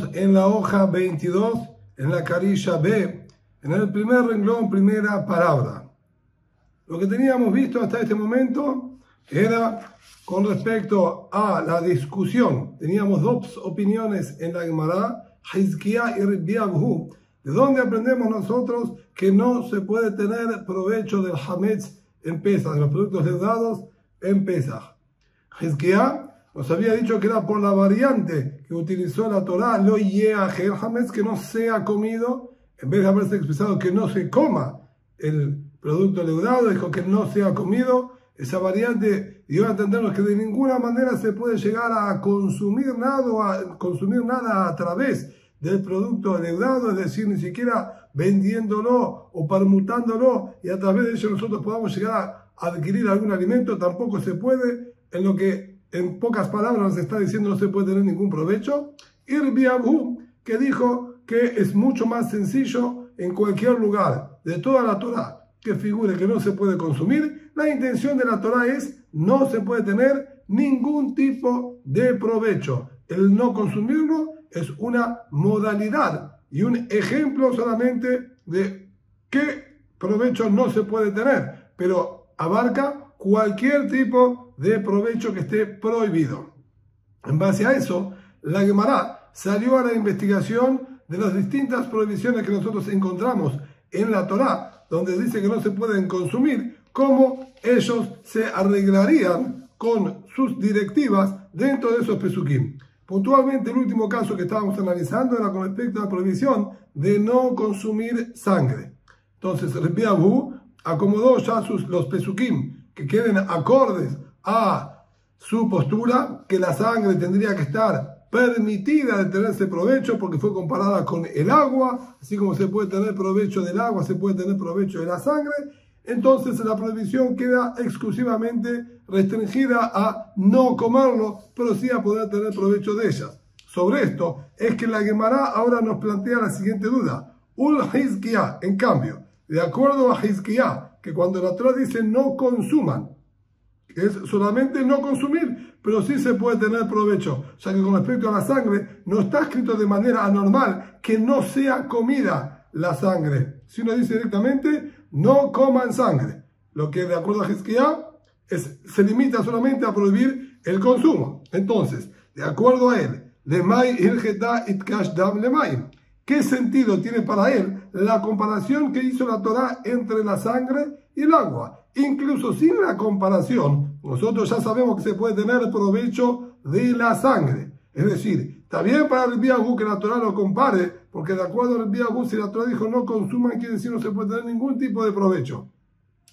Estamos en la hoja 22, en la carilla B, en el primer renglón, primera palabra. Lo que teníamos visto hasta este momento era con respecto a la discusión. Teníamos dos opiniones en la Gemara, Hizkiah y Rabbi Abhu. ¿De dónde aprendemos nosotros que no se puede tener provecho del Hametz en Pesach, de los productos leudados en Pesach? Hizkiah nos había dicho que era por la variante que utilizó la Torah, lo yeaje, el Hametz, que no sea comido, en vez de haberse expresado que no se coma el producto leudado, dijo que no sea comido. Esa variante dio a entendernos que de ninguna manera se puede llegar a consumir nada a través del producto leudado, es decir, ni siquiera vendiéndolo o permutándolo y a través de ello nosotros podamos llegar a adquirir algún alimento, tampoco se puede, en lo que en pocas palabras nos está diciendo no se puede tener ningún provecho. Y Rabbi Abhu, que dijo que es mucho más sencillo en cualquier lugar de toda la Torah que figure que no se puede consumir, la intención de la Torah es no se puede tener ningún tipo de provecho. El no consumirlo es una modalidad y un ejemplo solamente de qué provecho no se puede tener, pero abarca cualquier tipo de provecho que esté prohibido. En base a eso, la Gemara salió a la investigación de las distintas prohibiciones que nosotros encontramos en la Torá, donde dice que no se pueden consumir, cómo ellos se arreglarían con sus directivas dentro de esos pesukim. Puntualmente, el último caso que estábamos analizando era con respecto a la prohibición de no consumir sangre. Entonces, Rabbi Abhu acomodó ya los pesukim que queden acordes a su postura, que la sangre tendría que estar permitida de tenerse provecho porque fue comparada con el agua, así como se puede tener provecho del agua, se puede tener provecho de la sangre. Entonces la prohibición queda exclusivamente restringida a no comerlo, pero sí a poder tener provecho de ellas. Sobre esto es que la Gemara ahora nos plantea la siguiente duda. Ul Hizkiah, en cambio, de acuerdo a Hizkiah, que cuando la Torah dice no consuman, es solamente no consumir, pero sí se puede tener provecho, ya que con respecto a la sangre no está escrito de manera anormal que no sea comida la sangre, sino dice directamente no coman sangre, lo que de acuerdo a Hizkiah se limita solamente a prohibir el consumo. Entonces, de acuerdo a él, ¿qué sentido tiene para él la comparación que hizo la Torah entre la sangre y el agua? Incluso sin la comparación, nosotros ya sabemos que se puede tener provecho de la sangre. Es decir, está bien para Rabbi Abhu que la Torah lo compare, porque de acuerdo a Rabbi Abhu, si la Torah dijo no consuman, quiere decir no se puede tener ningún tipo de provecho.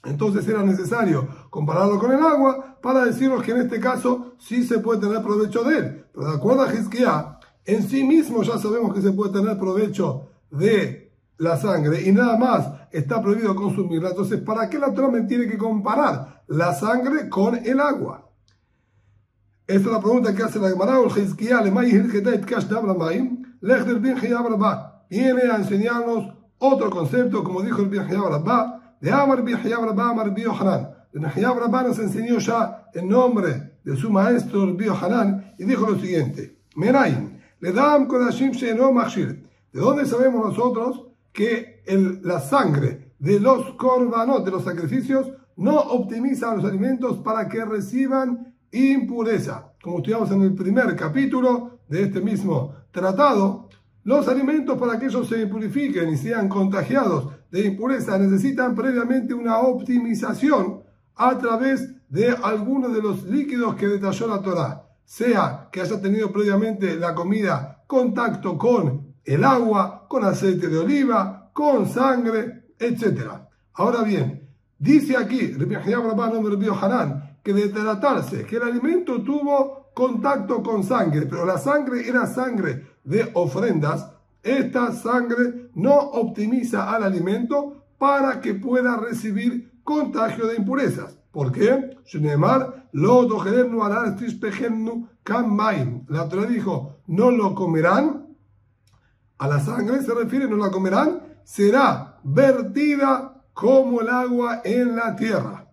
Entonces era necesario compararlo con el agua para decirnos que en este caso sí se puede tener provecho de él. Pero de acuerdo a Hizkiah, en sí mismo ya sabemos que se puede tener provecho de la sangre y nada más está prohibido consumirla. Entonces, ¿para qué la Torah me tiene que comparar la sangre con el agua? Esta es la pregunta que hace la Gemara. Viene a enseñarnos otro concepto, como dijo el Bihayav Rabbah, de Amar Bihayav Rabbah, Amar Biohanan. El Bihayav Rabbah nos enseñó ya el nombre de su maestro Biohanan y dijo lo siguiente: Meraim, le dam kodashim she'eno machshir. ¿De dónde sabemos nosotros que la sangre de los korbanot, de los sacrificios, no optimiza los alimentos para que reciban impureza? Como estudiamos en el primer capítulo de este mismo tratado, los alimentos para que ellos se purifiquen y sean contagiados de impureza necesitan previamente una optimización a través de algunos de los líquidos que detalló la Torah, sea que haya tenido previamente la comida contacto con el agua, con aceite de oliva, con sangre, etc. Ahora bien, dice aquí Rabbi Rabbah, nombre de Biohanan, que de tratarse que el alimento tuvo contacto con sangre, pero la sangre era sangre de ofrendas, esta sangre no optimiza al alimento para que pueda recibir contagio de impurezas. ¿Por qué? La Torah dijo, no lo comerán. A la sangre se refiere, no la comerán, será vertida como el agua en la tierra.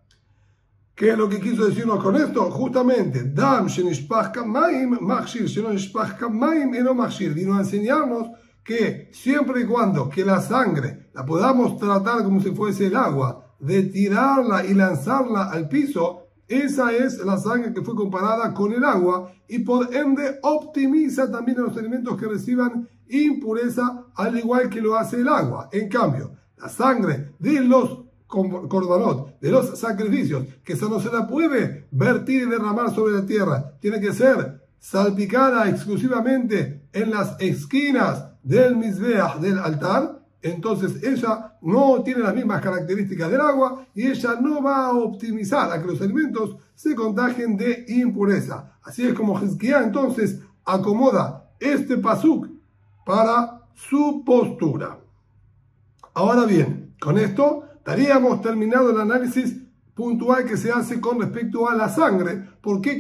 ¿Qué es lo que quiso decirnos con esto? Justamente, Dam shenishpach kamaim machshir, shenishpach kamaim eno machshir. Vino a enseñarnos que siempre y cuando que la sangre la podamos tratar como si fuese el agua, de tirarla y lanzarla al piso, esa es la sangre que fue comparada con el agua y por ende optimiza también los alimentos que reciban impureza, al igual que lo hace el agua. En cambio, la sangre de los corbanot, de los sacrificios, que eso no se la puede vertir y derramar sobre la tierra, tiene que ser salpicada exclusivamente en las esquinas del mizbeach, del altar. Entonces ella no tiene las mismas características del agua y ella no va a optimizar a que los alimentos se contagien de impureza. Así es como Hizkiá entonces acomoda este pasuk para su postura. Ahora bien, con esto estaríamos terminado el análisis puntual que se hace con respecto a la sangre. ¿Por qué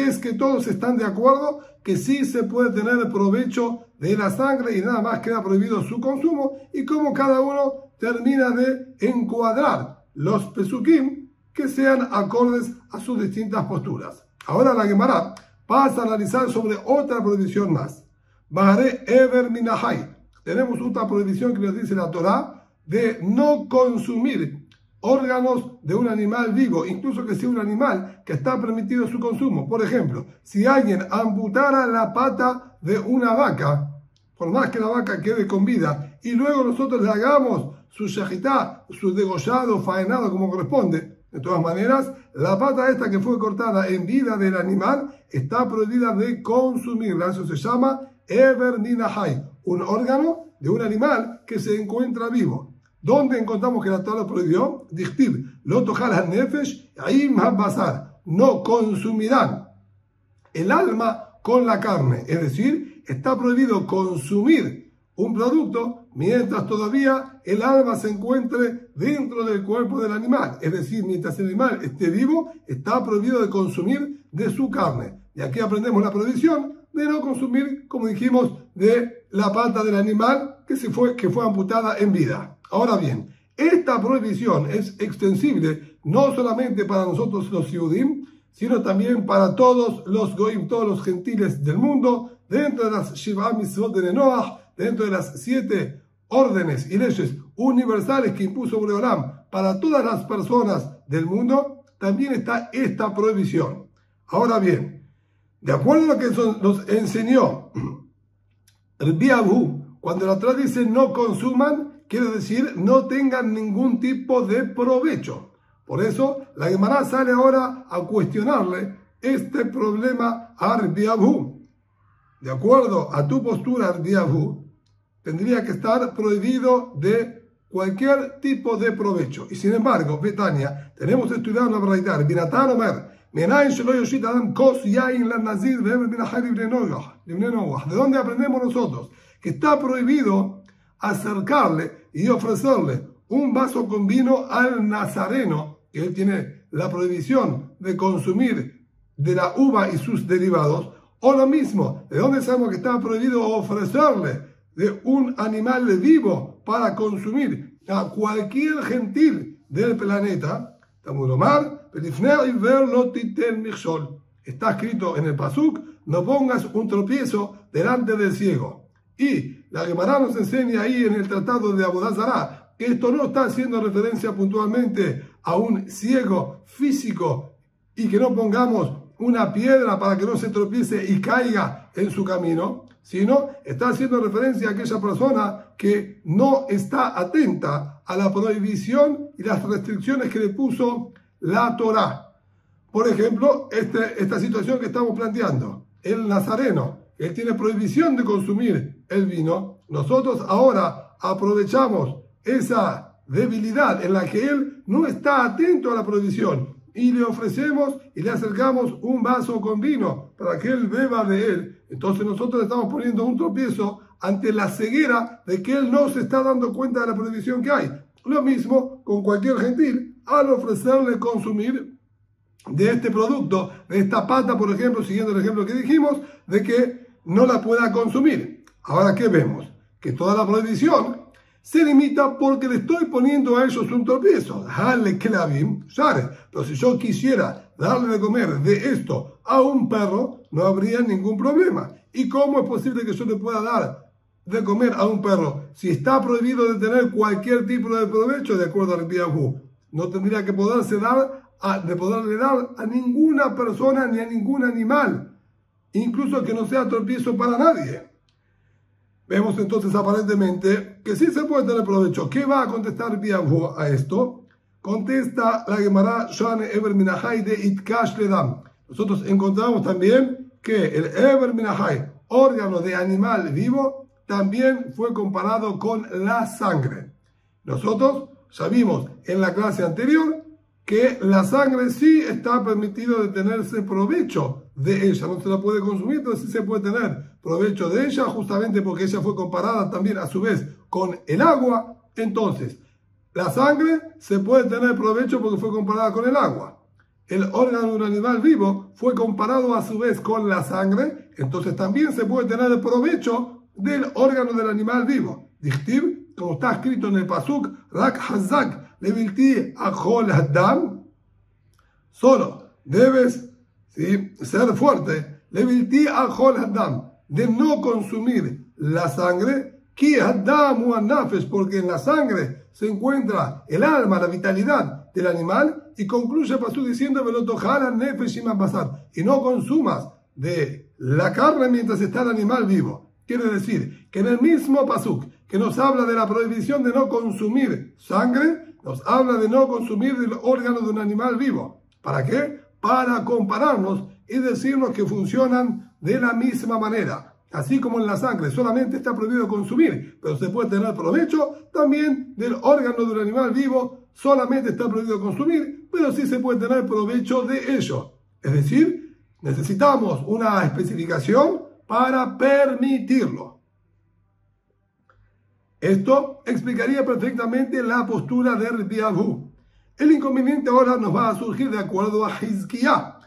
es que todos están de acuerdo que sí se puede tener provecho de la sangre y nada más queda prohibido su consumo? Y cómo cada uno termina de encuadrar los pesukim que sean acordes a sus distintas posturas. Ahora la Gemara pasa a analizar sobre otra prohibición más. Bahare Ever Minahai. Tenemos otra prohibición que nos dice la Torá de no consumir órganos de un animal vivo, incluso que sea un animal que está permitido su consumo. Por ejemplo, si alguien amputara la pata de una vaca, por más que la vaca quede con vida, y luego nosotros le hagamos su shahitá, su degollado, faenado como corresponde, de todas maneras, la pata esta que fue cortada en vida del animal está prohibida de consumirla. Eso se llama Ever Minahai, un órgano de un animal que se encuentra vivo. ¿Dónde encontramos que la Torá lo prohibió? Dichtib, lo tojar al nefesh, ahí basar. No consumirán el alma con la carne. Es decir, está prohibido consumir un producto mientras todavía el alma se encuentre dentro del cuerpo del animal. Es decir, mientras el animal esté vivo, está prohibido de consumir de su carne. Y aquí aprendemos la prohibición de no consumir, como dijimos, de la pata del animal que fue amputada en vida. Ahora bien, esta prohibición es extensible no solamente para nosotros los Yehudim, sino también para todos los Goim, todos los gentiles del mundo, dentro de las Shivá Mitzvot de Noach, dentro de las 7 órdenes y leyes universales que impuso Boreolam para todas las personas del mundo, también está esta prohibición. Ahora bien, de acuerdo a lo que nos enseñó Rabbi Abu, cuando la Torá dice no consuman, quiere decir no tengan ningún tipo de provecho. Por eso la Gemara sale ahora a cuestionarle este problema a Rabbi Abu. De acuerdo a tu postura, Rabbi Abu, tendría que estar prohibido de cualquier tipo de provecho. Y sin embargo, Betania, tenemos estudiado una braita, Binatán Omer, ¿de dónde aprendemos nosotros? Que está prohibido acercarle y ofrecerle un vaso con vino al nazareno, que él tiene la prohibición de consumir de la uva y sus derivados, o lo mismo, ¿de dónde sabemos que está prohibido ofrecerle de un animal vivo para consumir a cualquier gentil del planeta? Está escrito en el pasuk, no pongas un tropiezo delante del ciego. Y la Gemara nos enseña ahí en el tratado de Abodá Zará que esto no está haciendo referencia puntualmente a un ciego físico y que no pongamos una piedra para que no se tropiece y caiga en su camino, sino está haciendo referencia a aquella persona que no está atenta a la prohibición y las restricciones que le puso la Torá. Por ejemplo, esta situación que estamos planteando, el nazareno, él tiene prohibición de consumir el vino. Nosotros ahora aprovechamos esa debilidad en la que él no está atento a la prohibición y le ofrecemos y le acercamos un vaso con vino para que él beba de él. Entonces nosotros le estamos poniendo un tropiezo ante la ceguera de que él no se está dando cuenta de la prohibición que hay. Lo mismo con cualquier gentil al ofrecerle consumir de este producto, de esta pata, por ejemplo, siguiendo el ejemplo que dijimos, de que no la pueda consumir. Ahora, ¿qué vemos? Que toda la prohibición se limita porque le estoy poniendo a ellos un tropiezo. Pero si yo quisiera darle de comer de esto a un perro, no habría ningún problema. ¿Y cómo es posible que yo le pueda dar de comer a un perro si está prohibido de tener cualquier tipo de provecho de acuerdo al Piajú? No tendría que poderle dar a ninguna persona ni a ningún animal, incluso que no sea tropiezo para nadie. Vemos entonces aparentemente que sí se puede tener provecho. ¿Qué va a contestar Piajú a esto? Contesta la Gemara Shane Eber Minahai de Itkash Ledam. Nosotros encontramos también que el Eber Minahai, órgano de animal vivo, también fue comparado con la sangre. Nosotros ya vimos en la clase anterior que la sangre sí está permitido de tenerse provecho de ella, no se la puede consumir, pero sí se puede tener provecho de ella, justamente porque ella fue comparada también a su vez con el agua. Entonces, la sangre se puede tener provecho porque fue comparada con el agua. El órgano de un animal vivo fue comparado a su vez con la sangre, entonces también se puede tener provecho del órgano del animal vivo. Dichtiv, como está escrito en el pasuk, Rak Hazak Levilti Achol Haddam, solo debes ser fuerte, Levilti Achol Haddam, de no consumir la sangre, Ki Haddam u Nafesh, porque en la sangre se encuentra el alma, la vitalidad del animal, y concluye el pasuk diciendo, y no consumas de la carne mientras está el animal vivo. Quiere decir que en el mismo pasuk que nos habla de la prohibición de no consumir sangre, nos habla de no consumir el órgano de un animal vivo. ¿Para qué? Para compararnos y decirnos que funcionan de la misma manera. Así como en la sangre solamente está prohibido consumir, pero se puede tener provecho, también del órgano de un animal vivo solamente está prohibido consumir, pero sí se puede tener provecho de ello. Es decir, necesitamos una especificación para permitirlo. Esto explicaría perfectamente la postura de Piajú. El inconveniente ahora nos va a surgir de acuerdo a Hizkiah,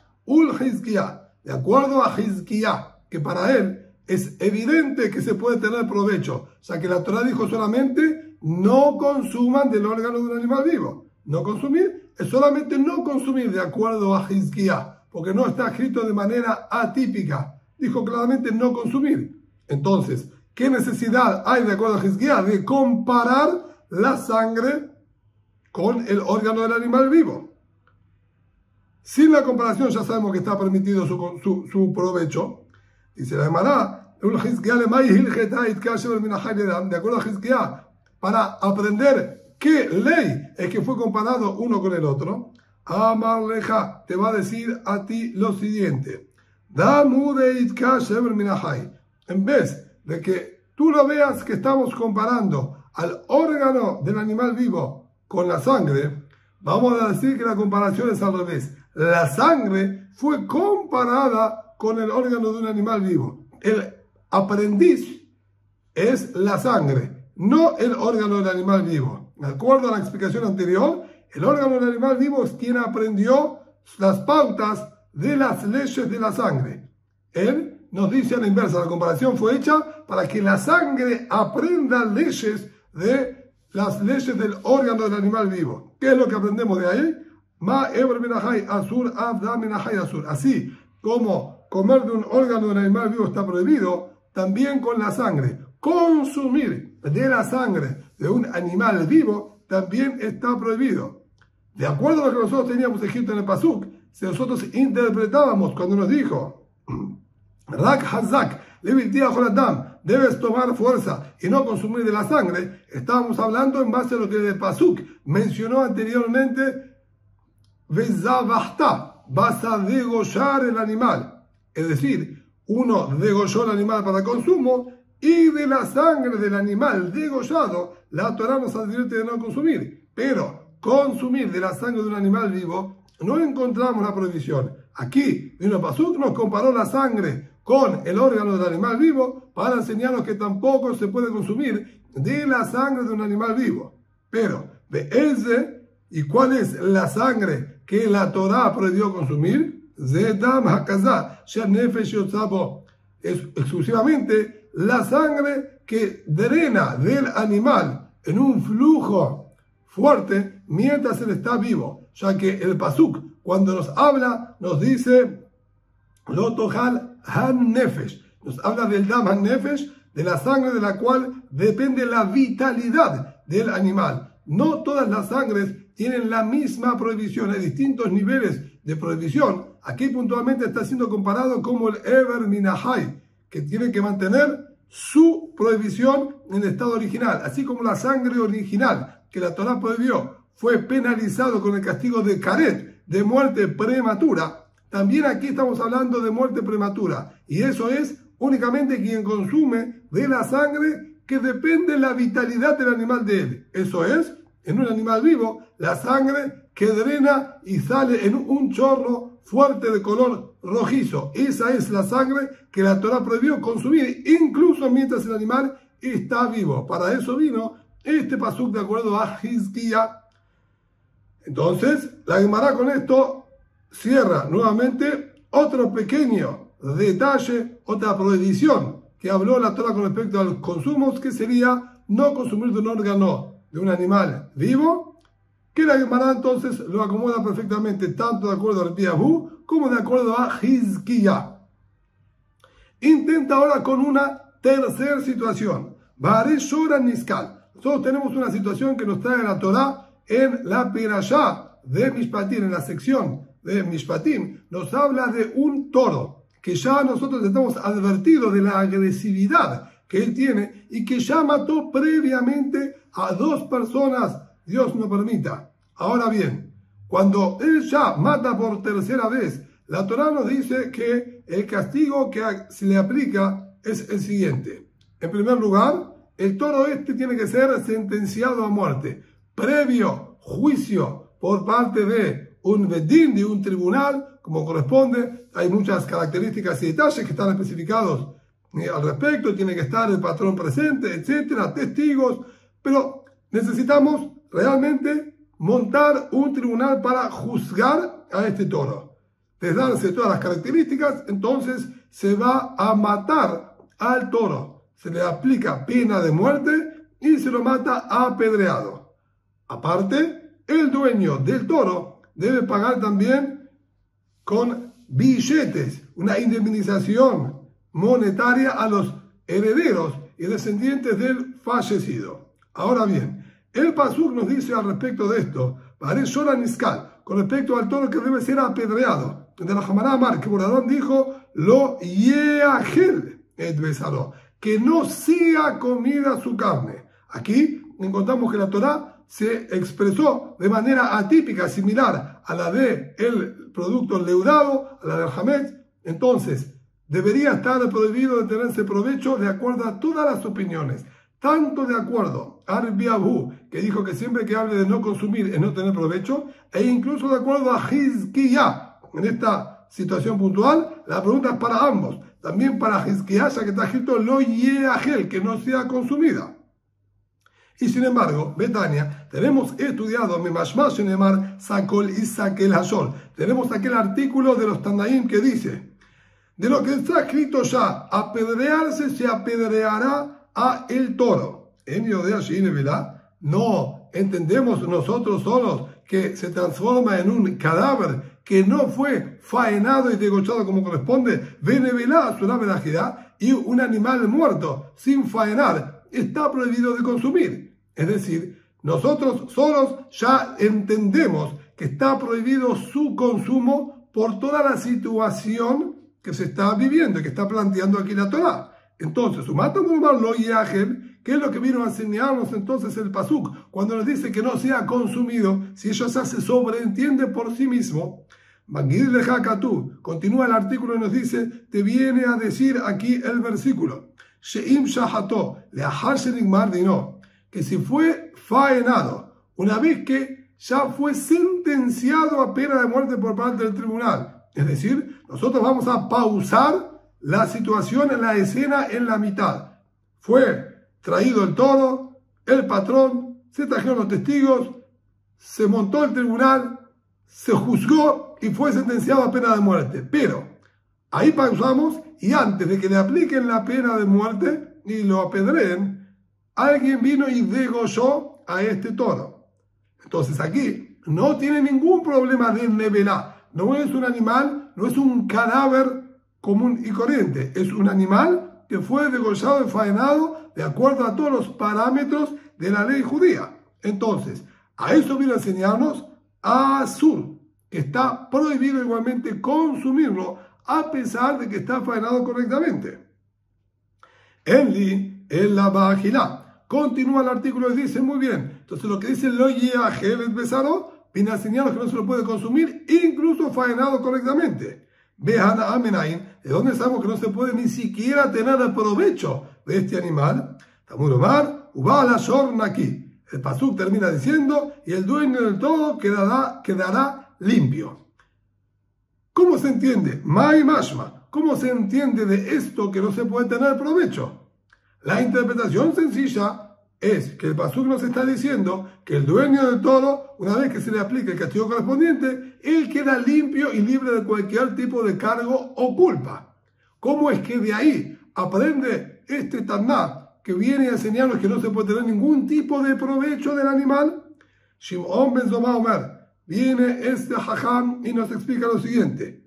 de acuerdo a Hizkiah, que para él es evidente que se puede tener provecho, ya que la Torah dijo solamente no consuman del órgano de un animal vivo. No consumir es solamente no consumir de acuerdo a Hizkiah, porque no está escrito de manera atípica. Dijo claramente no consumir. Entonces, ¿qué necesidad hay de acuerdo a Hizkiah de comparar la sangre con el órgano del animal vivo? Sin la comparación ya sabemos que está permitido su provecho. Dice la Gemara, de acuerdo a Hizkiah, para aprender qué ley es que fue comparado uno con el otro, Amar Leja te va a decir a ti lo siguiente: en vez de que tú lo veas que estamos comparando al órgano del animal vivo con la sangre, vamos a decir que la comparación es al revés. La sangre fue comparada con el órgano de un animal vivo. El aprendiz es la sangre, no el órgano del animal vivo. De acuerdo a la explicación anterior, el órgano del animal vivo es quien aprendió las pautas de las leyes de la sangre. Él nos dice a la inversa, la comparación fue hecha para que la sangre aprenda leyes de las leyes del órgano del animal vivo. ¿Qué es lo que aprendemos de ahí? Ma eber minahai asur, abda minahai asur. Así como comer de un órgano del animal vivo está prohibido, también con la sangre. Consumir de la sangre de un animal vivo también está prohibido. De acuerdo a lo que nosotros teníamos escrito en el pasuk, si nosotros interpretábamos cuando nos dijo Rak Hazak, debes tomar fuerza y no consumir de la sangre, estábamos hablando en base a lo que el pasuk mencionó anteriormente, Vezavahta, vas a degollar el animal. Es decir, uno degolló el animal para consumo y de la sangre del animal degollado, la Torah nos advierte de no consumir. Pero consumir de la sangre de un animal vivo, no encontramos la prohibición. Aquí, en pasuk nos comparó la sangre con el órgano del animal vivo para enseñarnos que tampoco se puede consumir de la sangre de un animal vivo. Pero, de ese, ¿y cuál es la sangre que la Torah prohibió consumir? Zedam hakazah, shenefesh yotzabo. Es exclusivamente la sangre que drena del animal en un flujo fuerte mientras él está vivo, ya que el pasuk cuando nos habla nos dice lo tohal han nefesh, nos habla del dam han nefesh, de la sangre de la cual depende la vitalidad del animal. No todas las sangres tienen la misma prohibición, hay distintos niveles de prohibición. Aquí puntualmente está siendo comparado como el Eber Minahai, que tiene que mantener su prohibición en el estado original, así como la sangre original que la Torá prohibió fue penalizado con el castigo de Karet, de muerte prematura. También aquí estamos hablando de muerte prematura, y eso es únicamente quien consume de la sangre que depende de la vitalidad del animal de él. Eso es, en un animal vivo, la sangre que drena y sale en un chorro fuerte de color rojizo. Esa es la sangre que la Torá prohibió consumir, incluso mientras el animal está vivo. Para eso vino este pasuk de acuerdo a Hizquía. Entonces, la Gemara con esto cierra nuevamente otro pequeño detalle, otra prohibición que habló la Torá con respecto a los consumos, que sería no consumir de un órgano de un animal vivo, que la Gemara entonces lo acomoda perfectamente, tanto de acuerdo al Piahu como de acuerdo a Hizquía. Intenta ahora con una tercera situación. Bare Shora Niskal. Nosotros tenemos una situación que nos trae la Torá en la Perashá de Mishpatim, en la sección de Mishpatim, nos habla de un toro que ya nosotros estamos advertidos de la agresividad que él tiene y que ya mató previamente a 2 personas, Dios no permita. Ahora bien, cuando él ya mata por tercera vez, la Torá nos dice que el castigo que se le aplica es el siguiente. En primer lugar, el toro este tiene que ser sentenciado a muerte, previo juicio por parte de un bedín, de un tribunal, como corresponde. Hay muchas características y detalles que están especificados al respecto. Tiene que estar el patrón presente, etcétera, testigos, pero necesitamos realmente montar un tribunal para juzgar a este toro. De darse todas las características, entonces se va a matar al toro. Se le aplica pena de muerte y se lo mata apedreado. Aparte, el dueño del toro debe pagar también con billetes una indemnización monetaria a los herederos y descendientes del fallecido. Ahora bien, el pasuk nos dice al respecto de esto, Bare Shora Niskal, con respecto al toro que debe ser apedreado. De la Jamará Amar, que Boradón dijo, lo yeahel et besaró, que no sea comida su carne. Aquí encontramos que la Torá se expresó de manera atípica, similar a la de el producto leudado, a la del hametz. Entonces, debería estar prohibido de tenerse provecho de acuerdo a todas las opiniones, tanto de acuerdo a Arbiahu, que dijo que siempre que hable de no consumir es no tener provecho, e incluso de acuerdo a Hizquía. En esta situación puntual, la pregunta es para ambos, también para Hizquía, ya que está escrito lo yeahel, que no sea consumida. Y sin embargo, Betania, tenemos estudiado Memashmash Nemar Sakol y Sakel Hashol. Tenemos aquel artículo de los Tanaim que dice, de lo que está escrito ya, apedrearse se apedreará a el toro. En Yodea Shinevela, no entendemos nosotros solos que se transforma en un cadáver que no fue faenado y degollado como corresponde, Venevela Surabelajidad, y un animal muerto sin faenar está prohibido de consumir. Es decir, nosotros solos ya entendemos que está prohibido su consumo por toda la situación que se está viviendo y que está planteando aquí la Torá. Entonces, lo yeahel, que es lo que vino a enseñarnos entonces el pasuk, cuando nos dice que no sea consumido, si ello ya se sobreentiende por sí mismo. Continúa el artículo y nos dice, te viene a decir aquí el versículo, que si fue faenado, una vez que ya fue sentenciado a pena de muerte por parte del tribunal, es decir, nosotros vamos a pausar la situación en la escena en la mitad. Fue traído el toro, el patrón, se trajeron los testigos, se montó el tribunal, se juzgó y fue sentenciado a pena de muerte. Pero ahí pausamos y antes de que le apliquen la pena de muerte y lo apedreen, alguien vino y degolló a este toro. Entonces aquí no tiene ningún problema de nevelá. No es un animal, no es un cadáver común y corriente. Es un animal que fue degollado y faenado de acuerdo a todos los parámetros de la ley judía. Entonces, a eso viene a enseñarnos Asur, que está prohibido igualmente consumirlo a pesar de que está faenado correctamente. Enli, en la Bajilá. Continúa el artículo y dice muy bien. Entonces lo que dice lo Yeajelet Besaro viene a enseñarnos que no se lo puede consumir, incluso faenado correctamente. Behana Amenain, ¿de dónde sabemos que no se puede ni siquiera tener el provecho de este animal? Tamuromar, Ubala Shornaki. El pasuk termina diciendo, y el dueño del todo quedará limpio. ¿Cómo se entiende? Mai Mashma. ¿Cómo se entiende de esto que no se puede tener provecho? La interpretación sencilla es que el pasuk nos está diciendo que el dueño del todo, una vez que se le aplique el castigo correspondiente, él queda limpio y libre de cualquier tipo de cargo o culpa. ¿Cómo es que de ahí aprende este Taná que viene a enseñarnos que no se puede tener ningún tipo de provecho del animal? Shimon ben Zoma Omer, viene este Jajam y nos explica lo siguiente: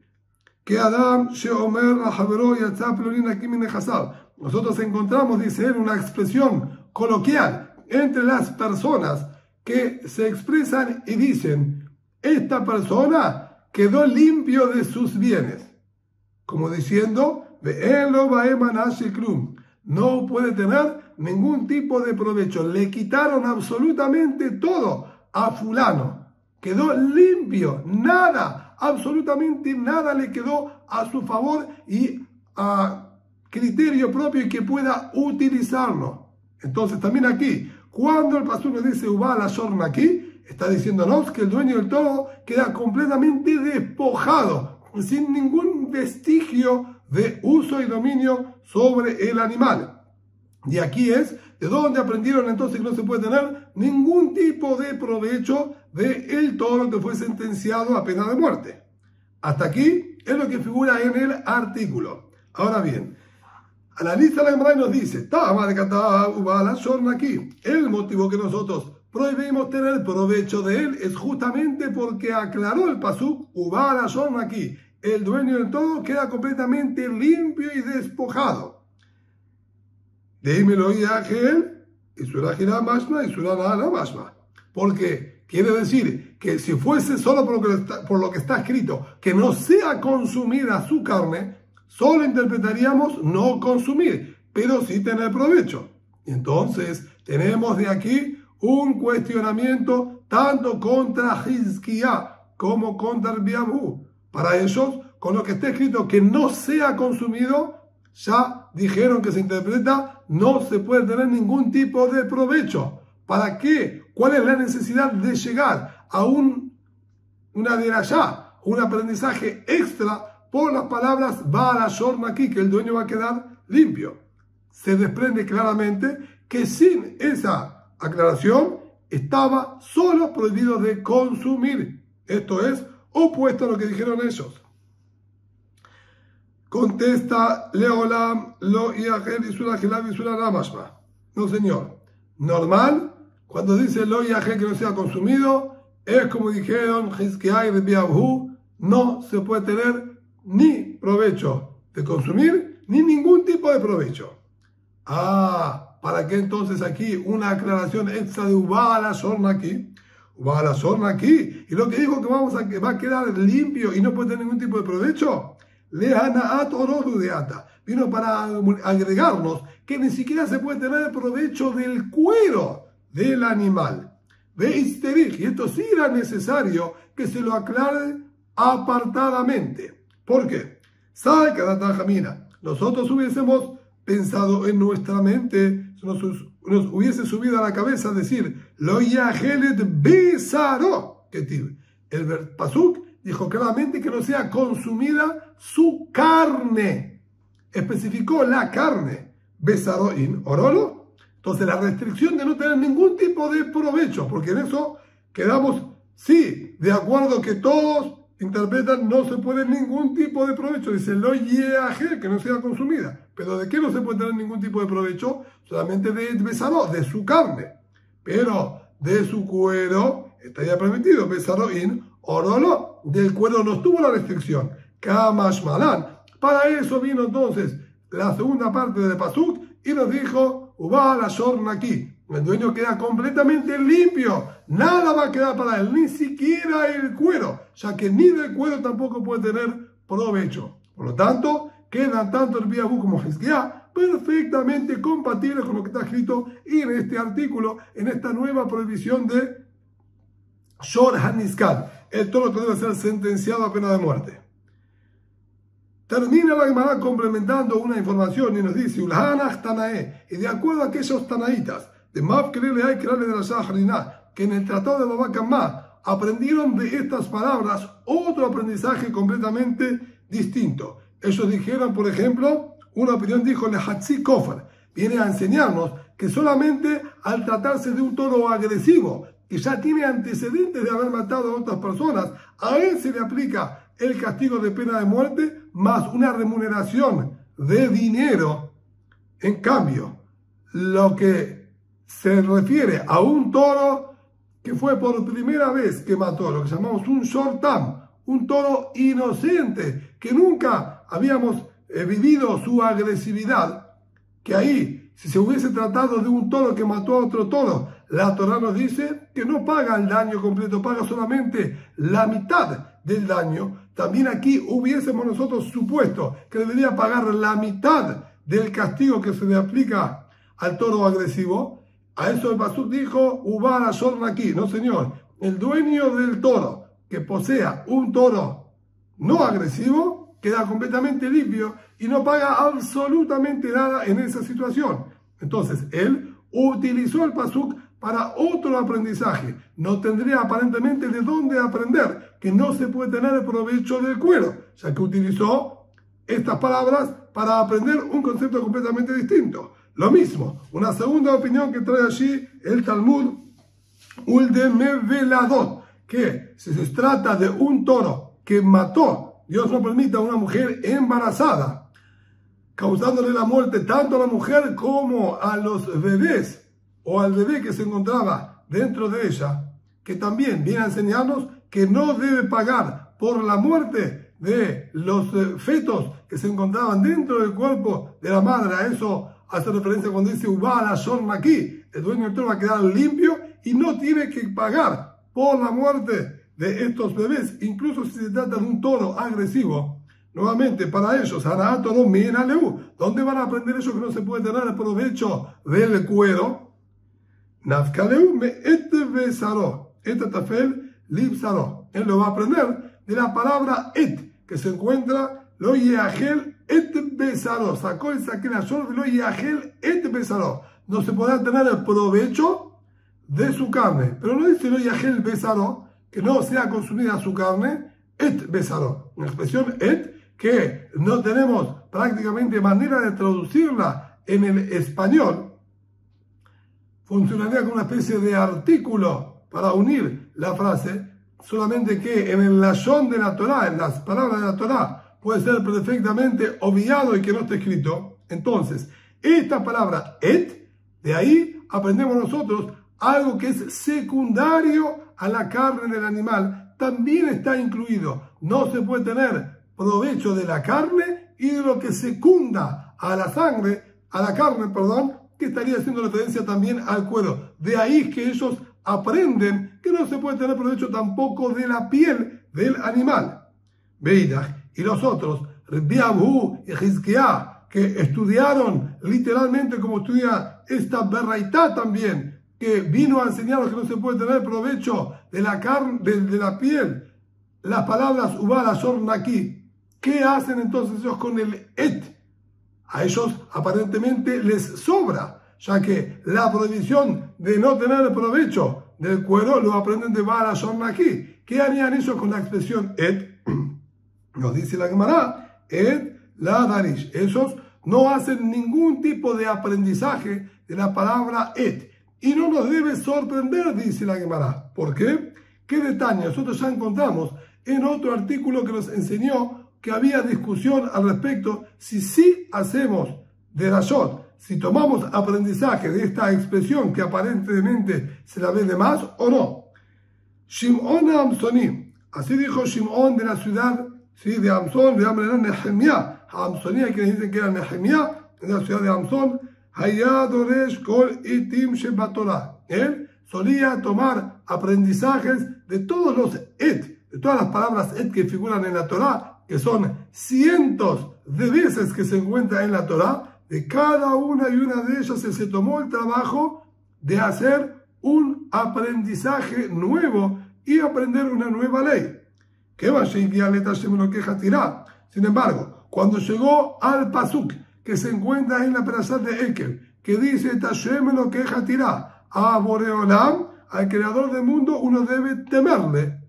que Adam sheomer la Javero yatzah pelorin aquí min nechasab. Nosotros encontramos, dice él, una expresión coloquial entre las personas que se expresan y dicen: esta persona quedó limpio de sus bienes, como diciendo, no puede tener ningún tipo de provecho, le quitaron absolutamente todo a fulano, quedó limpio, nada, absolutamente nada le quedó a su favor y a criterio propio y que pueda utilizarlo. Entonces también aquí, cuando el pastor nos dice Ubala Shorna aquí, está diciéndonos que el dueño del todo queda completamente despojado, sin ningún vestigio de uso y dominio sobre el animal. Y aquí es de donde aprendieron entonces que no se puede tener ningún tipo de provecho de el toro que fue sentenciado a pena de muerte. Hasta aquí es lo que figura en el artículo. Ahora bien, analiza la Gemara y nos dice, el motivo que nosotros prohibimos tener provecho de él es justamente porque aclaró el pasuk, aquí, el dueño del todo queda completamente limpio y despojado. Dímelo y Ángel, y surajirá mashma y surajirá mashma. Porque quiere decir que si fuese solo por lo que está escrito, que no sea consumida su carne, solo interpretaríamos no consumir, pero sí tener provecho. Entonces, tenemos de aquí un cuestionamiento tanto contra Hizkiah como contra Biabu. Para ellos, con lo que está escrito que no sea consumido, ya dijeron que se interpreta no se puede tener ningún tipo de provecho. ¿Para qué? ¿Cuál es la necesidad de llegar a una derashá, un aprendizaje extra por las palabras Ba'al Shorna aquí, que el dueño va a quedar limpio? Se desprende claramente que sin esa aclaración estaba solo prohibido de consumir. Esto es opuesto a lo que dijeron ellos. Contesta Leolam, lo Yahel y Surajilab y Suranamashma. No, señor. Normal, cuando dice lo Yahel que no sea consumido, es como dijeron Hizkiah y Biabu, no se puede tener ni provecho de consumir, ni ningún tipo de provecho. ¿Para qué entonces aquí una aclaración extra de Ubala Shorna aquí? Ubala Shorna aquí. Y lo que dijo que va a quedar limpio y no puede tener ningún tipo de provecho. Vino para agregarnos que ni siquiera se puede tener provecho del cuero del animal. Y esto sí era necesario que se lo aclare apartadamente. ¿Por qué? ¿Sabe cada tajamina? Nosotros hubiésemos pensado en nuestra mente, nos hubiese subido a la cabeza decir lo yahelet besaro. El pasuk dijo claramente que no sea consumida su carne. Especificó la carne. Besaroin, orolo. Entonces la restricción de no tener ningún tipo de provecho, porque en eso quedamos, sí, de acuerdo que todos interpretan no se puede ningún tipo de provecho. Dice lo yeaje, que no sea consumida. Pero ¿de qué no se puede tener ningún tipo de provecho? Solamente de besaró, de su carne. Pero de su cuero estaría permitido. Besaró in orolo. Del cuero no estuvo la restricción. Kamash malan. Para eso vino entonces la segunda parte del pasuk y nos dijo Uba la shorna aquí. El dueño queda completamente limpio. Nada va a quedar para él, ni siquiera el cuero, ya que ni del cuero tampoco puede tener provecho. Por lo tanto, quedan tanto el Biabú como Hizkiá perfectamente compatibles con lo que está escrito en este artículo, en esta nueva prohibición de Shor HaNiskal, el toro que debe ser sentenciado a pena de muerte. Termina la Gemara complementando una información y nos dice Ulhanach Tanae, y de acuerdo a aquellos tanaitas de Mav Kelele hay de la Shahriná, que en el tratado de Baba Kamá aprendieron de estas palabras otro aprendizaje completamente distinto. Ellos dijeron, por ejemplo, una opinión dijo Lehatzi Kofer, viene a enseñarnos que solamente al tratarse de un toro agresivo, que ya tiene antecedentes de haber matado a otras personas, a él se le aplica el castigo de pena de muerte más una remuneración de dinero. En cambio, lo que se refiere a un toro que fue por primera vez que mató, lo que llamamos un shortam, un toro inocente, que nunca habíamos vivido su agresividad, que ahí, si se hubiese tratado de un toro que mató a otro toro, la Torá nos dice que no paga el daño completo, paga solamente la mitad del daño. También aquí hubiésemos nosotros supuesto que debería pagar la mitad del castigo que se le aplica al toro agresivo. A eso el pasuk dijo, Ubara Shorna aquí. No, señor. El dueño del toro que posea un toro no agresivo queda completamente limpio y no paga absolutamente nada en esa situación. Entonces, él utilizó el pasuk para otro aprendizaje. No tendría aparentemente de dónde aprender que no se puede tener provecho del cuero, ya que utilizó estas palabras para aprender un concepto completamente distinto. Lo mismo, una segunda opinión que trae allí el Talmud, Uldemeveladot, que si se trata de un toro que mató, Dios no permita, a una mujer embarazada, causándole la muerte tanto a la mujer como a los bebés, o al bebé que se encontraba dentro de ella, que también viene a enseñarnos que no debe pagar por la muerte de los fetos que se encontraban dentro del cuerpo de la madre. A eso hace referencia cuando dice Uba la Shorna aquí. El dueño del toro va a quedar limpio y no tiene que pagar por la muerte de estos bebés, incluso si se trata de un toro agresivo. Nuevamente, para ellos, ¿dónde van a aprender ellos que no se puede tener el provecho del cuero? Nafkaleu me et besaró, et tafel libsaró. Él lo va a aprender de la palabra et, que se encuentra lo yeagel et besaró. Sacó el saquenashor de lo yeagel et besaró. No se podrá tener el provecho de su carne. Pero no dice lo yeagel besaró, que no sea consumida su carne, et besaró. Una expresión et que no tenemos prácticamente manera de traducirla en el español. Funcionaría como una especie de artículo para unir la frase, solamente que en el lashon de la Torá, en las palabras de la Torá, puede ser perfectamente obviado y que no esté escrito. Entonces, esta palabra et, de ahí aprendemos nosotros algo que es secundario a la carne del animal, también está incluido. No se puede tener provecho de la carne y de lo que secunda a la sangre, a la carne, perdón, que estaría haciendo referencia también al cuero. De ahí es que ellos aprenden que no se puede tener provecho tampoco de la piel del animal. Beidach y los otros, Biabú y Hizkiá, que estudiaron literalmente como estudia esta Berraitá también, que vino a enseñarnos que no se puede tener provecho de la carne, de la piel. Las palabras Ubala Shornaki. ¿Qué hacen entonces ellos con el et? A ellos aparentemente les sobra, ya que la prohibición de no tener provecho del cuero lo aprenden de Bala Shornaki. ¿Qué harían ellos con la expresión et? Nos dice la Gemara, et la darish. Ellos no hacen ningún tipo de aprendizaje de la palabra et. Y no nos debe sorprender, dice la Gemara. ¿Por qué? ¿Qué detalle? Nosotros ya encontramos en otro artículo que nos enseñó que había discusión al respecto si sí hacemos derashot, si tomamos aprendizaje de esta expresión que aparentemente se la ve de más o no. Shimon Amsoni, así dijo Shimon de la ciudad, ¿sí?, de Amson, de Nehemiah. Amsoni, hay quienes dicen que era Nehemiah, en la ciudad de Amson. Hayadoresh kol itim shebatorah. Él solía tomar aprendizajes de todos los et, de todas las palabras et que figuran en la Torah, que son cientos de veces que se encuentra en la Torah. De cada una y una de ellas se tomó el trabajo de hacer un aprendizaje nuevo y aprender una nueva ley. Sin embargo, cuando llegó al pasuk que se encuentra en la perashá de Ekel, que dice Tashem lo queja tirá a Boreolam, al creador del mundo, uno debe temerle.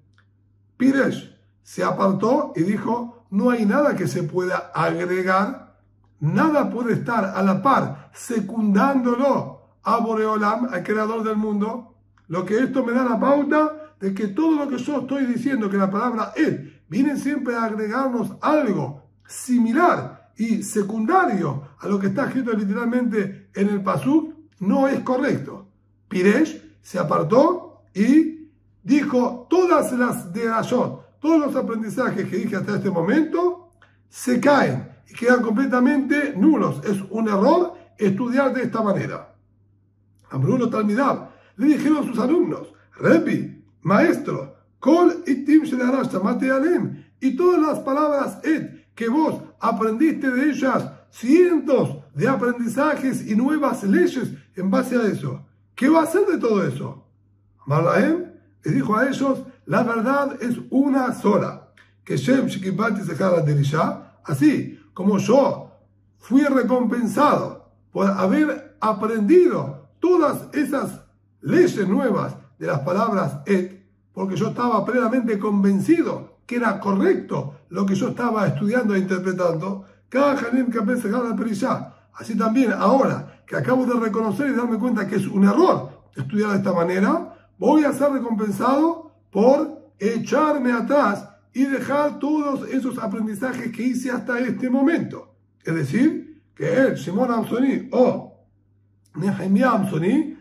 Piresh se apartó y dijo: no hay nada que se pueda agregar, nada puede estar a la par secundándolo a Boreolam, al creador del mundo. Lo que esto me da la pauta de que todo lo que yo estoy diciendo, que la palabra et viene siempre a agregarnos algo similar y secundario a lo que está escrito literalmente en el pasuk, no es correcto. Piresh se apartó y dijo: todas las derashot, todos los aprendizajes que dije hasta este momento se caen y quedan completamente nulos. Es un error estudiar de esta manera. Amrulo Talmidab, le dijeron sus alumnos: Repi, maestro, Kol itim shedarash tamate alem, y todas las palabras et que vos aprendiste de ellas, cientos de aprendizajes y nuevas leyes en base a eso. ¿Qué va a hacer de todo eso? Marlaem les dijo a ellos: la verdad es una sola. Que Shem Shekibati Sejara Derisha, así como yo fui recompensado por haber aprendido todas esas leyes nuevas de las palabras et, porque yo estaba plenamente convencido que era correcto lo que yo estaba estudiando e interpretando, así también ahora que acabo de reconocer y darme cuenta que es un error estudiar de esta manera, voy a ser recompensado por echarme atrás y dejar todos esos aprendizajes que hice hasta este momento. Es decir, que él, Shimon Amsoni o Nehemiah Amsoni,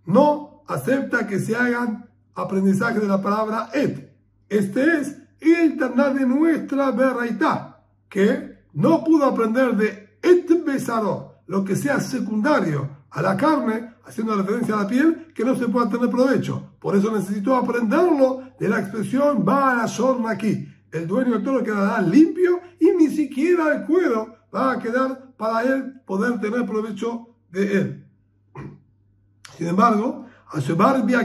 no acepta que se hagan aprendizajes de la palabra et. Este es el Taná de nuestra Beraitá, que no pudo aprender de et besaró, lo que sea secundario a la carne, haciendo referencia a la piel, que no se pueda tener provecho. Por eso necesitó aprenderlo de la expresión Baal Ashor Naki. El dueño de todo quedará limpio y ni siquiera el cuero va a quedar para él poder tener provecho de él. Sin embargo, a Shebar Rabbi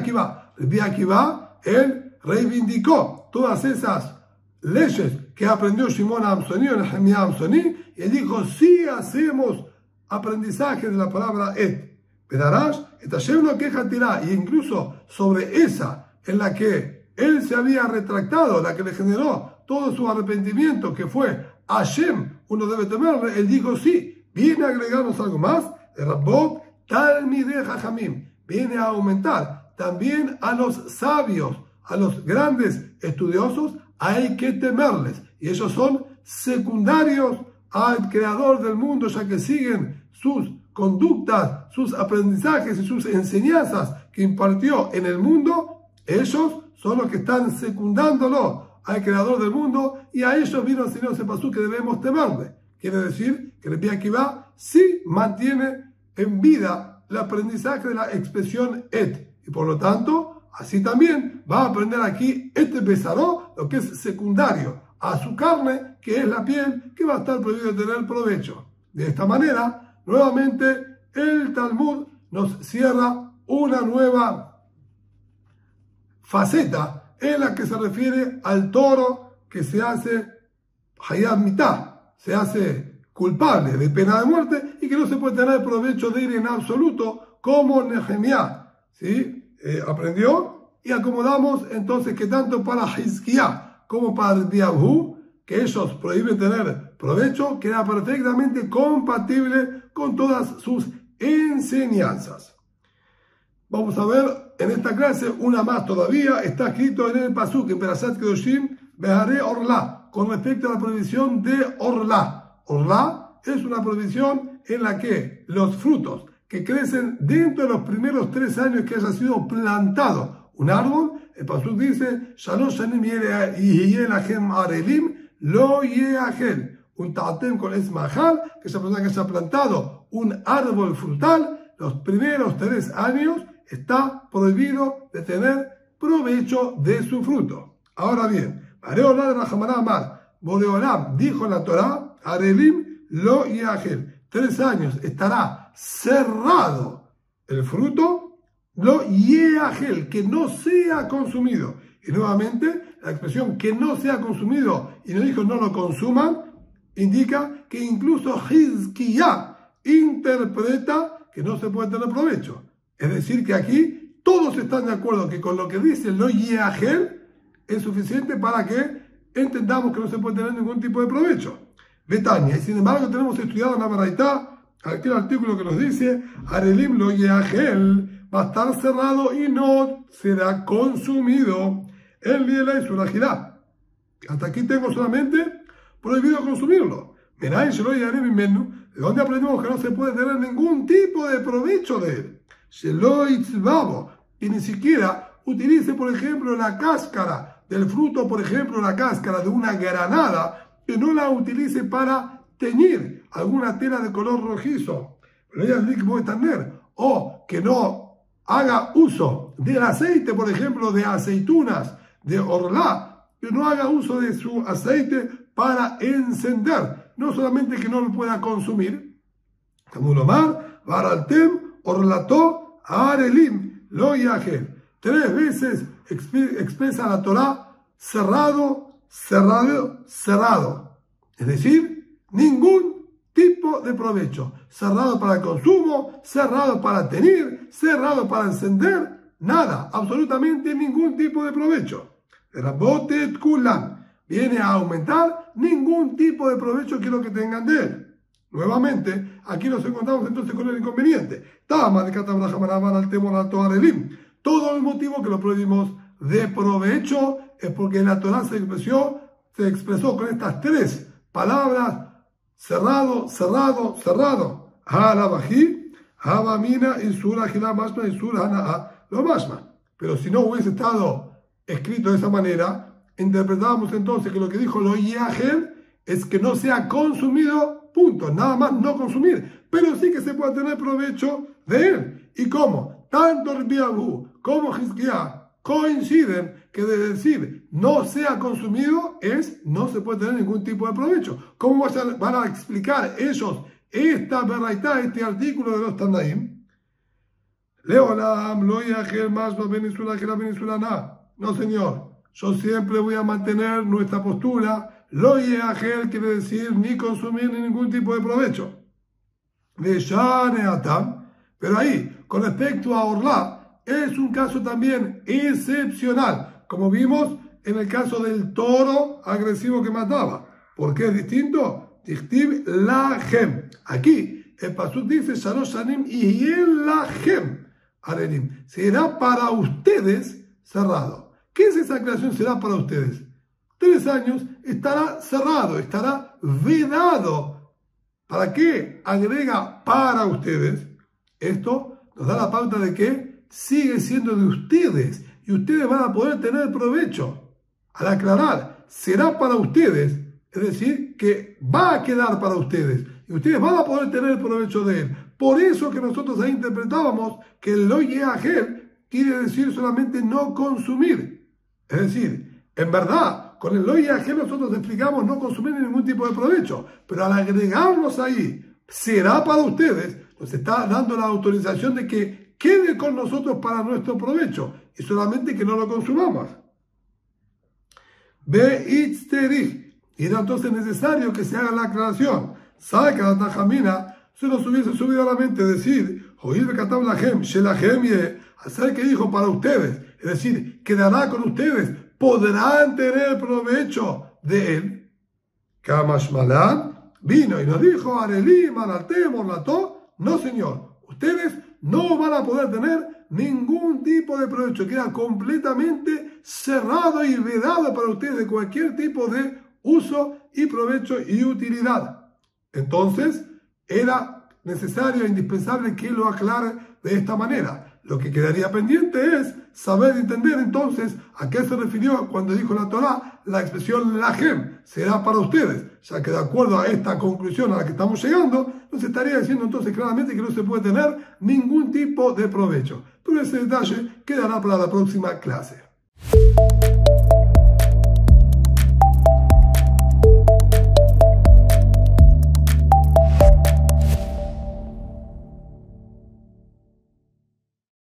Akiva, él reivindicó todas esas leyes que aprendió Shimon Amsoni o Nehemiah Amsoni, y él dijo: sí hacemos aprendizaje de la palabra et. Pedarash, Hashem lo queja tirá, y incluso sobre esa en la que él se había retractado, la que le generó todo su arrepentimiento, que fue Hashem, uno debe temerle, él dijo: sí, viene a agregarnos algo más, el Rabbot Talmidei Jajamim, viene a aumentar también a los sabios, a los grandes estudiosos, hay que temerles, y ellos son secundarios al creador del mundo, ya que siguen sus conductas, sus aprendizajes y sus enseñanzas que impartió en el mundo. Ellos son los que están secundándolo al creador del mundo, y a ellos vino el Señor Sepasú que debemos temerle. Quiere decir que Rabbi Akiva sí mantiene en vida el aprendizaje de la expresión et, y por lo tanto así también va a aprender aquí et besaró, lo que es secundario a su carne, que es la piel, que va a estar prohibido de tener provecho. De esta manera, nuevamente el Talmud nos cierra una nueva faceta en la que se refiere al toro que se hace hayat mitá, se hace culpable de pena de muerte y que no se puede tener provecho de él en absoluto, como Nehemiah, ¿sí? Aprendió, y acomodamos entonces que tanto para Hizkiah como para Diabhu, que ellos prohíben tener provecho, queda perfectamente compatible con todas sus enseñanzas. Vamos a ver en esta clase una más todavía. Está escrito en el Pasuk, en Perashat Kedoshim, Beharé Orla, con respecto a la prohibición de Orla. Orla es una prohibición en la que los frutos que crecen dentro de los primeros 3 años que haya sido plantado un árbol, el Pasuk dice, Shalosh shanim yeh lachem arelim lo yeachel, un ta'atem con esmajal, que esa persona que haya plantado un árbol frutal, los primeros 3 años está prohibido de tener provecho de su fruto. Ahora bien, Boreolam dijo en la Torah, Arelim lo yeachel, 3 años estará cerrado el fruto, lo yeachel, que no sea consumido. Y nuevamente, la expresión que no sea consumido, y no dijo no lo consuman, indica que incluso Hizkiyah interpreta que no se puede tener provecho. Es decir, que aquí todos están de acuerdo que con lo que dice lo yeachel es suficiente para que entendamos que no se puede tener ningún tipo de provecho. Betania, y sin embargo tenemos estudiado en la Baraitá aquel artículo que nos dice Arelim lo yeachel va a estar cerrado y no será consumido en Liela y Surajirá. Hasta aquí tengo solamente prohibido consumirlo. ¿De dónde aprendemos que no se puede tener ningún tipo de provecho de él? Y ni siquiera utilice, por ejemplo, la cáscara del fruto, por ejemplo, la cáscara de una granada, que no la utilice para teñir alguna tela de color rojizo, o que no haga uso del aceite, por ejemplo, de aceitunas, de orlá, que no haga uso de su aceite para encender, no solamente que no lo pueda consumir, Tamulomar, Baraltem, Orlató, Arelim, Lo Yahel. 3 veces expresa la Torah cerrado, cerrado, cerrado. Es decir, ningún tipo de provecho. Cerrado para el consumo, cerrado para tener, cerrado para encender, nada, absolutamente ningún tipo de provecho. Rabotet Kulam viene a aumentar ningún tipo de provecho que lo que tengan de él. Nuevamente, aquí nos encontramos entonces con el inconveniente. Todo el motivo que lo prohibimos de provecho es porque la Torah se expresó con estas 3 palabras: cerrado, cerrado, cerrado. Harabají, Habamina, Isura, Hilamashma, Isura, Hanaa, lo mashma. Pero si no hubiese estado escrito de esa manera, interpretábamos entonces que lo que dijo lo yeachel es que no sea consumido, punto, nada más no consumir, pero sí que se puede tener provecho de él. ¿Y cómo? Tanto Rabbi Abu como Hizkiyah coinciden que de decir no sea consumido es no se puede tener ningún tipo de provecho. ¿Cómo van a explicar ellos esta beraitá, este artículo de los Tanaim? Leolam lo yeachel más no benisula que la benisula. No, señor. Yo siempre voy a mantener nuestra postura. Lo yeachel quiere decir ni consumir ni ningún tipo de provecho. Pero ahí, con respecto a Orlá, es un caso también excepcional, como vimos en el caso del toro agresivo que mataba. ¿Por qué es distinto? Tichtiv lachem. Aquí, el Pasuk dice, Shalosh shanim yeh lachem arelim. Será para ustedes cerrado. ¿Qué es esa creación? Será para ustedes. 3 años estará cerrado, estará vedado. ¿Para qué agrega para ustedes? Esto nos da la pauta de que sigue siendo de ustedes y ustedes van a poder tener provecho. Al aclarar, será para ustedes, es decir, que va a quedar para ustedes y ustedes van a poder tener provecho de él. Por eso que nosotros ahí interpretábamos que el lo yeachel quiere decir solamente no consumir. Es decir, en verdad, con el lo yeachel nosotros explicamos no consumir ningún tipo de provecho, pero al agregarnos ahí, será para ustedes, nos está dando la autorización de que quede con nosotros para nuestro provecho y solamente que no lo consumamos. Be'itzterich, y era entonces necesario que se haga la aclaración. Sabe que la tajamina se nos hubiese subido a la mente decir, oír bekatab lahem, shelahem ye, hacer que dijo para ustedes, es decir, quedará con ustedes, podrán tener provecho de él. Kamashmalan vino y nos dijo, Arelim, Alatem, Orlató, no señor, ustedes no van a poder tener ningún tipo de provecho, queda completamente cerrado y vedado para ustedes cualquier tipo de uso y provecho y utilidad. Entonces, era necesario e indispensable que lo aclare de esta manera. Lo que quedaría pendiente es saber entender entonces a qué se refirió cuando dijo la Torá la expresión lahem, será para ustedes, ya que de acuerdo a esta conclusión a la que estamos llegando, nos estaría diciendo entonces claramente que no se puede tener ningún tipo de provecho. Pero ese detalle quedará para la próxima clase.